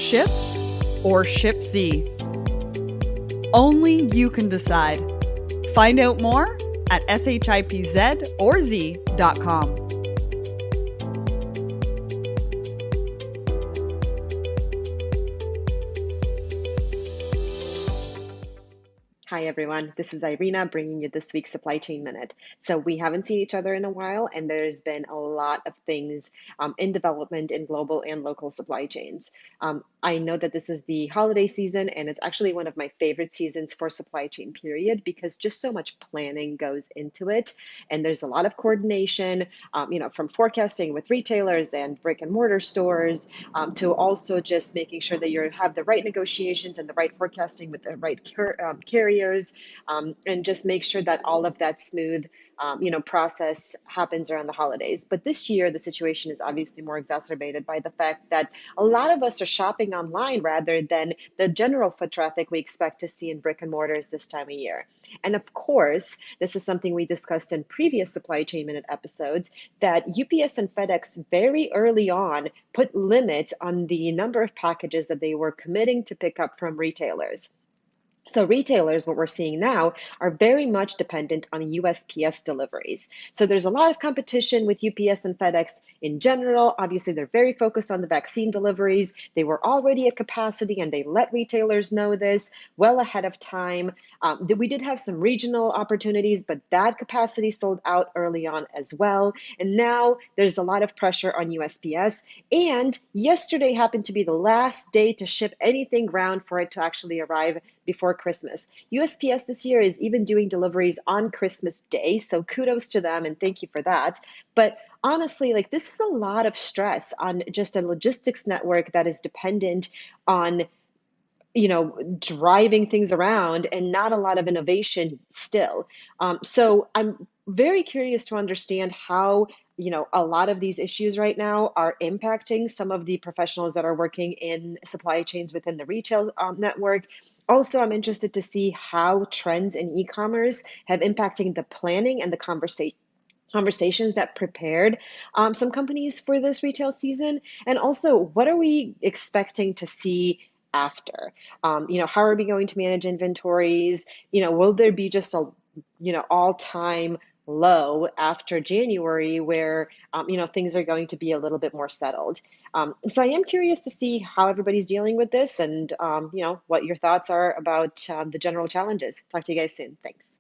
ships or ship Z? Only you can decide. Find out more at shipzorz.com. Hi, everyone. This is Irina bringing you this week's Supply Chain Minute. So we haven't seen each other in a while, and there's been a lot of things in development in global and local supply chains. I know that this is the holiday season, and it's actually one of my favorite seasons for supply chain, period, because just so much planning goes into it, and there's a lot of coordination, from forecasting with retailers and brick and mortar stores to also just making sure that you have the right negotiations and the right forecasting with the right carriers, and just make sure that all of that smooth, process happens around the holidays. But this year, the situation is obviously more exacerbated by the fact that a lot of us are shopping online rather than the general foot traffic we expect to see in brick and mortars this time of year. And of course, this is something we discussed in previous Supply Chain Minute episodes, that UPS and FedEx very early on put limits on the number of packages that they were committing to pick up from retailers. So retailers, what we're seeing now, are very much dependent on USPS deliveries. So there's a lot of competition with UPS and FedEx in general. Obviously, they're very focused on the vaccine deliveries. They were already at capacity, and they let retailers know this well ahead of time. We did have some regional opportunities, but that capacity sold out early on as well. And now there's a lot of pressure on USPS. And yesterday happened to be the last day to ship anything ground for it to actually arrive before Christmas. USPS this year is even doing deliveries on Christmas Day, so kudos to them and thank you for that. But honestly, this is a lot of stress on just a logistics network that is dependent on driving things around and not a lot of innovation still. So I'm very curious to understand how a lot of these issues right now are impacting some of the professionals that are working in supply chains within the retail network. Also, I'm interested to see how trends in e-commerce have impacting the planning and the conversations that prepared some companies for this retail season. And also, what are we expecting to see after? How are we going to manage inventories? Will there be just a, all-time low after January where, things are going to be a little bit more settled? So I am curious to see how everybody's dealing with this and, what your thoughts are about the general challenges. Talk to you guys soon. Thanks.